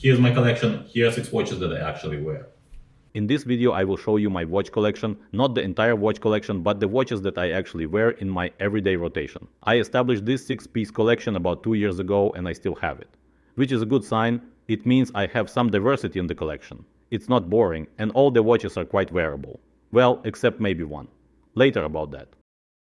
Here's my collection. Here are 6 watches that I actually wear. In this video I will show you my watch collection, not the entire watch collection, but the watches that I actually wear in my everyday rotation. I established this 6-piece collection about 2 years ago and I still have it. Which is a good sign. It means I have some diversity in the collection. It's not boring and all the watches are quite wearable. Well, except maybe one. Later about that.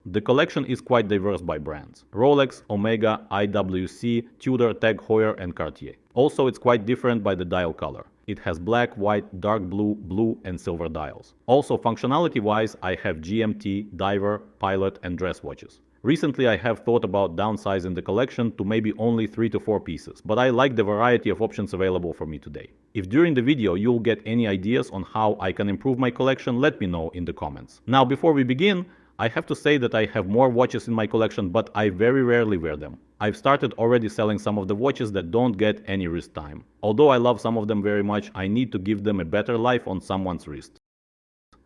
The collection is quite diverse by brands: Rolex, Omega, IWC, Tudor, Tag Heuer and Cartier. Also it's quite different by the dial color. It has black, white, dark blue, blue and silver dials. Also functionality wise I have GMT, diver, pilot and dress watches. Recently I have thought about downsizing the collection to maybe only 3 to 4 pieces, but I like the variety of options available for me today. If during the video you'll get any ideas on how I can improve my collection, let me know in the comments. Now before we begin, I have to say that I have more watches in my collection, but I very rarely wear them. I've started already selling some of the watches that don't get any wrist time. Although I love some of them very much, I need to give them a better life on someone's wrist.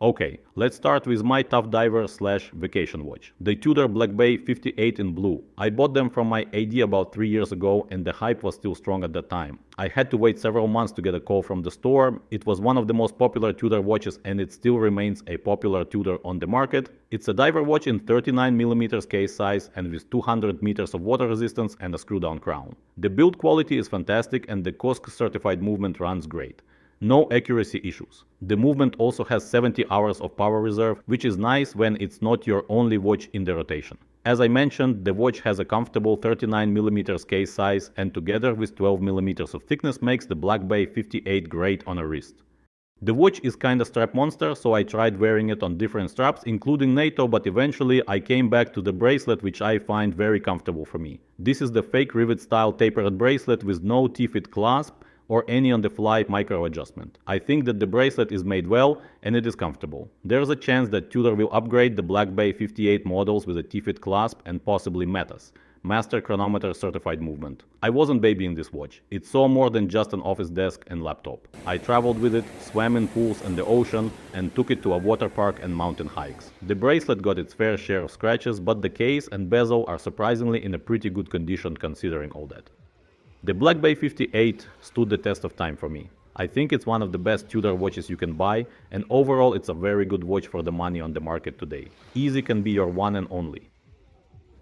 Okay, let's start with my tough diver / vacation watch. The Tudor Black Bay 58 in blue. I bought them from my AD about 3 years ago and the hype was still strong at that time. I had to wait several months to get a call from the store. It was one of the most popular Tudor watches and it still remains a popular Tudor on the market. It's a diver watch in 39mm case size and with 200 meters of water resistance and a screw down crown. The build quality is fantastic and the COSC certified movement runs great. No accuracy issues. The movement also has 70 hours of power reserve, which is nice when it's not your only watch in the rotation. As I mentioned, the watch has a comfortable 39mm case size and together with 12mm of thickness makes the Black Bay 58 great on a wrist. The watch is kinda strap monster, so I tried wearing it on different straps including NATO, but eventually I came back to the bracelet, which I find very comfortable for me. This is the fake rivet style tapered bracelet with no T-fit clasp or any on-the-fly micro adjustment. I think that the bracelet is made well and it is comfortable. There's a chance that Tudor will upgrade the Black Bay 58 models with a T-fit clasp and possibly Metas, Master Chronometer certified movement. I wasn't babying this watch. It saw more than just an office desk and laptop. I traveled with it, swam in pools and the ocean, and took it to a water park and mountain hikes. The bracelet got its fair share of scratches, but the case and bezel are surprisingly in a pretty good condition considering all that. The Black Bay 58 stood the test of time for me. I think it's one of the best Tudor watches you can buy, and overall it's a very good watch for the money on the market today. Easy can be your one and only.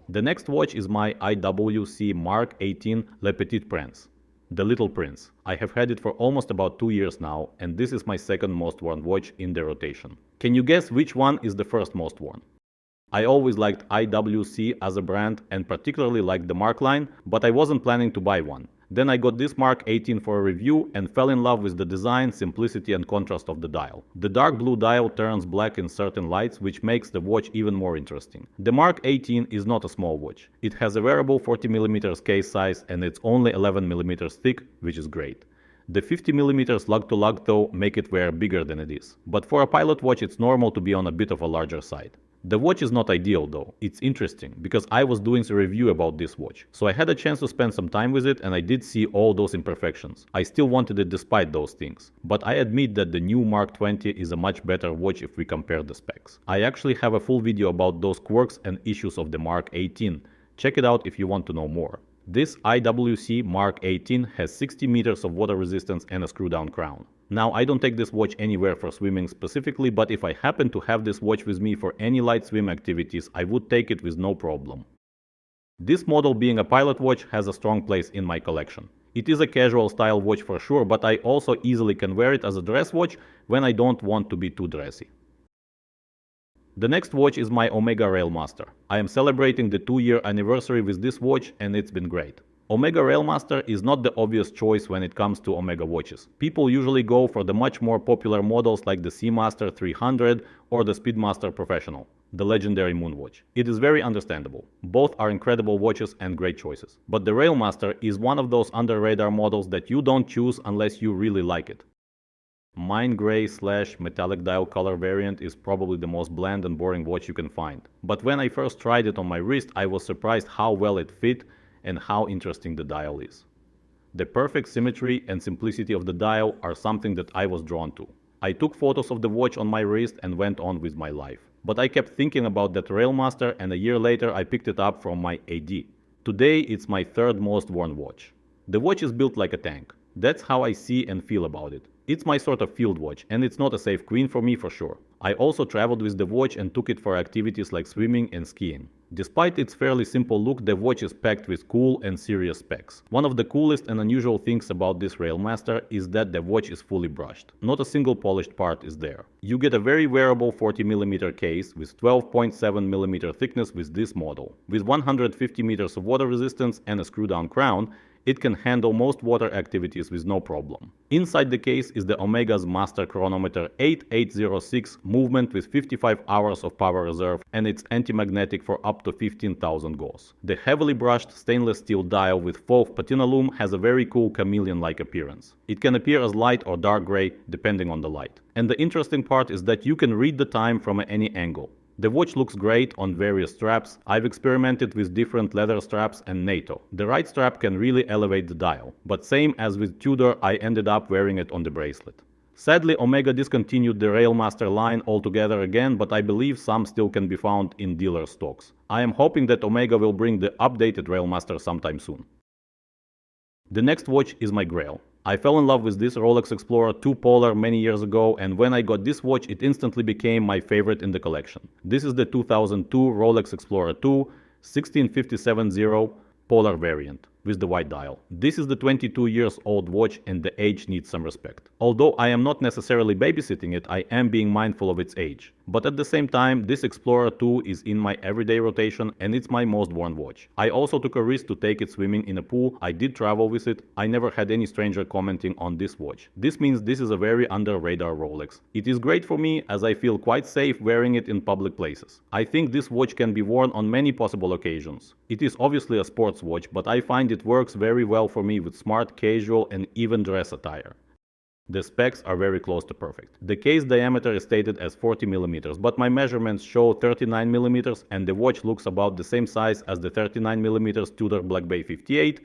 The next watch is my IWC Mark 18 Le Petit Prince, the Little Prince. I have had it for almost about 2 years now, and this is my second most worn watch in the rotation. Can you guess which one is the first most worn? I always liked IWC as a brand and particularly liked the Mark line, but I wasn't planning to buy one. Then I got this Mark 18 for a review and fell in love with the design, simplicity and contrast of the dial. The dark blue dial turns black in certain lights, which makes the watch even more interesting. The Mark 18 is not a small watch. It has a wearable 40mm case size and it's only 11mm thick, which is great. The 50mm lug-to-lug though make it wear bigger than it is. But for a pilot watch it's normal to be on a bit of a larger side. The watch is not ideal though. It's interesting because I was doing a review about this watch, so I had a chance to spend some time with it and I did see all those imperfections. I still wanted it despite those things, but I admit that the new Mark 20 is a much better watch if we compare the specs. I actually have a full video about those quirks and issues of the Mark 18. Check it out if you want to know more. This IWC Mark 18 has 60 meters of water resistance and a screw down crown. Now I don't take this watch anywhere for swimming specifically, but if I happen to have this watch with me for any light swim activities, I would take it with no problem. This model, being a pilot watch, has a strong place in my collection. It is a casual style watch for sure, but I also easily can wear it as a dress watch when I don't want to be too dressy. The next watch is my Omega Railmaster. I am celebrating the 2-year anniversary with this watch and it's been great. Omega Railmaster is not the obvious choice when it comes to Omega watches. People usually go for the much more popular models like the Seamaster 300 or the Speedmaster Professional, the legendary Moonwatch. It is very understandable. Both are incredible watches and great choices. But the Railmaster is one of those under-radar models that you don't choose unless you really like it. Mine gray / metallic dial color variant is probably the most bland and boring watch you can find. But when I first tried it on my wrist, I was surprised how well it fit and how interesting the dial is. The perfect symmetry and simplicity of the dial are something that I was drawn to. I took photos of the watch on my wrist and went on with my life. But I kept thinking about that Railmaster and a year later I picked it up from my AD. Today it's my third most worn watch. The watch is built like a tank. That's how I see and feel about it. It's my sort of field watch, and it's not a safe queen for me for sure. I also traveled with the watch and took it for activities like swimming and skiing. Despite its fairly simple look, the watch is packed with cool and serious specs. One of the coolest and unusual things about this Railmaster is that the watch is fully brushed. Not a single polished part is there. You get a very wearable 40mm case with 12.7mm thickness with this model. With 150 meters of water resistance and a screw-down crown, it can handle most water activities with no problem. Inside the case is the Omega's Master Chronometer 8806 movement with 55 hours of power reserve, and it's anti-magnetic for up to 15,000 Gauss. The heavily brushed stainless steel dial with fauve patina loom has a very cool chameleon-like appearance. It can appear as light or dark gray depending on the light. And the interesting part is that you can read the time from any angle. The watch looks great on various straps. I've experimented with different leather straps and NATO. The right strap can really elevate the dial, but same as with Tudor, I ended up wearing it on the bracelet. Sadly, Omega discontinued the Railmaster line altogether again, but I believe some still can be found in dealer stocks. I am hoping that Omega will bring the updated Railmaster sometime soon. The next watch is my grail. I fell in love with this Rolex Explorer II Polar many years ago, and when I got this watch it instantly became my favorite in the collection. This is the 2002 Rolex Explorer II 16570 Polar variant with the white dial. This is the 22 years old watch and the age needs some respect. Although I am not necessarily babysitting it, I am being mindful of its age. But at the same time, this Explorer II is in my everyday rotation and it's my most worn watch. I also took a risk to take it swimming in a pool. I did travel with it. I never had any stranger commenting on this watch. This means this is a very under radar Rolex. It is great for me as I feel quite safe wearing it in public places. I think this watch can be worn on many possible occasions. It is obviously a sports watch, but I find it works very well for me with smart, casual and even dress attire. The specs are very close to perfect. The case diameter is stated as 40mm, but my measurements show 39mm and the watch looks about the same size as the 39mm Tudor Black Bay 58.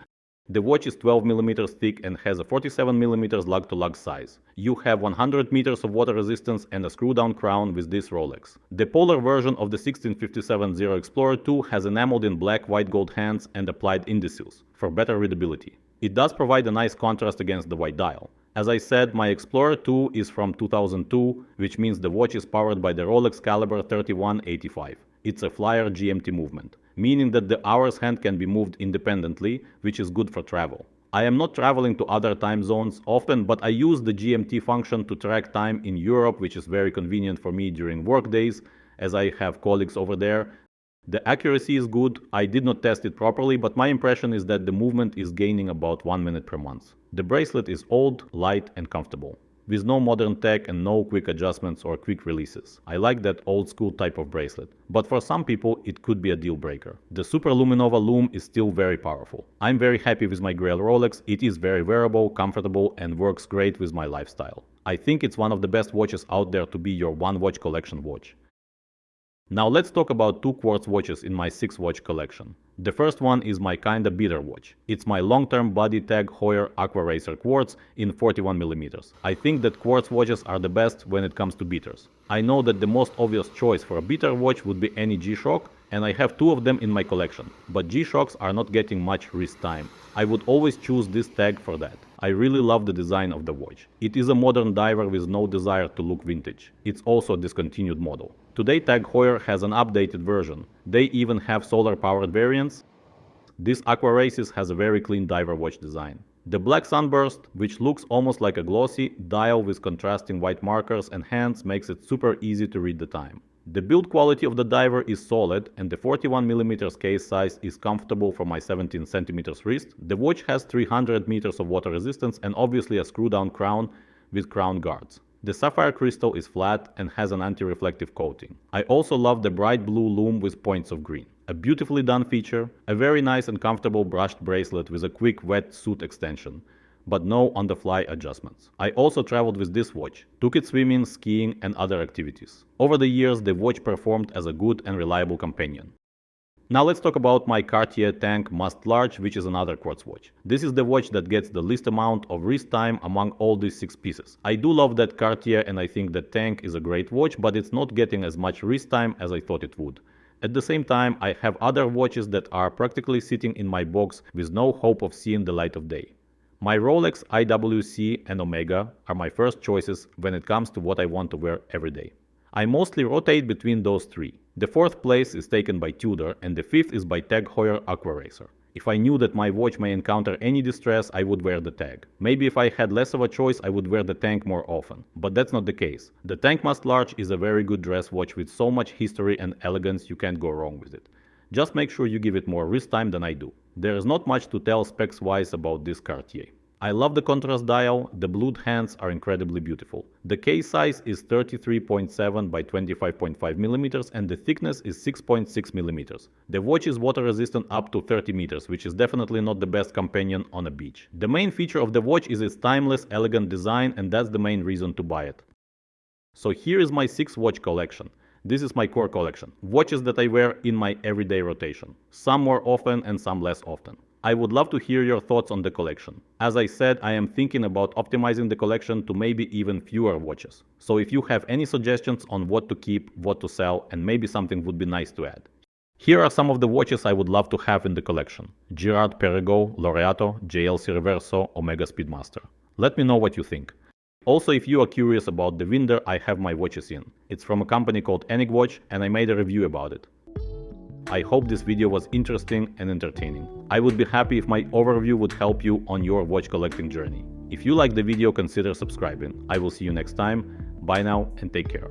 The watch is 12mm thick and has a 47mm lug-to-lug size. You have 100 meters of water resistance and a screw-down crown with this Rolex. The Polar version of the 16570 Explorer II has enameled in black white gold hands and applied indices for better readability. It does provide a nice contrast against the white dial. As I said, my Explorer II is from 2002, which means the watch is powered by the Rolex caliber 3185. It's a Flyer GMT movement, meaning that the hour's hand can be moved independently, which is good for travel. I am not traveling to other time zones often, but I use the GMT function to track time in Europe, which is very convenient for me during work days, as I have colleagues over there. The accuracy is good. I did not test it properly, but my impression is that the movement is gaining about 1 minute per month. The bracelet is old, light and comfortable, with no modern tech and no quick adjustments or quick releases. I like that old school type of bracelet, but for some people it could be a deal breaker. The Super Luminova loom is still very powerful. I'm very happy with my Grail Rolex. It is very wearable, comfortable and works great with my lifestyle. I think it's one of the best watches out there to be your one watch collection watch. Now let's talk about two quartz watches in my 6-watch collection. The first one is my kinda beater watch. It's my long-term body tag Heuer Aquaracer quartz in 41mm. I think that quartz watches are the best when it comes to beaters. I know that the most obvious choice for a beater watch would be any G-Shock, and I have 2 of them in my collection, but G-Shocks are not getting much wrist time. I would always choose this tag for that. I really love the design of the watch. It is a modern diver with no desire to look vintage. It's also a discontinued model. Today Tag Heuer has an updated version. They even have solar-powered variants. This Aquaracer has a very clean diver watch design. The black sunburst, which looks almost like a glossy dial with contrasting white markers and hands, makes it super easy to read the time. The build quality of the diver is solid and the 41mm case size is comfortable for my 17cm wrist. The watch has 300 meters of water resistance and obviously a screw-down crown with crown guards. The sapphire crystal is flat and has an anti-reflective coating. I also love the bright blue loom with points of green. A beautifully done feature, a very nice and comfortable brushed bracelet with a quick wet suit extension, but no on-the-fly adjustments. I also traveled with this watch, took it swimming, skiing and other activities. Over the years, the watch performed as a good and reliable companion. Now let's talk about my Cartier Tank Must Large, which is another quartz watch. This is the watch that gets the least amount of wrist time among all these 6 pieces. I do love that Cartier and I think that Tank is a great watch, but it's not getting as much wrist time as I thought it would. At the same time, I have other watches that are practically sitting in my box with no hope of seeing the light of day. My Rolex IWC and Omega are my first choices when it comes to what I want to wear every day. I mostly rotate between those three. The fourth place is taken by Tudor and the fifth is by Tag Heuer Aquaracer. If I knew that my watch may encounter any distress, I would wear the Tag. Maybe if I had less of a choice, I would wear the Tank more often. But that's not the case. The Tankmast Large is a very good dress watch with so much history and elegance you can't go wrong with it. Just make sure you give it more wrist time than I do. There is not much to tell specs wise about this Cartier. I love the contrast dial, the blued hands are incredibly beautiful. The case size is 33.7 by 25.5 mm and the thickness is 6.6 mm. The watch is water resistant up to 30 meters, which is definitely not the best companion on a beach. The main feature of the watch is its timeless, elegant design, and that's the main reason to buy it. So here is my 6 watch collection. This is my core collection. Watches that I wear in my everyday rotation. Some more often and some less often. I would love to hear your thoughts on the collection. As I said, I am thinking about optimizing the collection to maybe even fewer watches. So if you have any suggestions on what to keep, what to sell, and maybe something would be nice to add. Here are some of the watches I would love to have in the collection. Girard Perregaux, Laureato, JLC Reverso, Omega Speedmaster. Let me know what you think. Also, if you are curious about the Winder I have my watches in. It's from a company called Enigwatch and I made a review about it. I hope this video was interesting and entertaining. I would be happy if my overview would help you on your watch collecting journey. If you liked the video, consider subscribing. I will see you next time. Bye now and take care.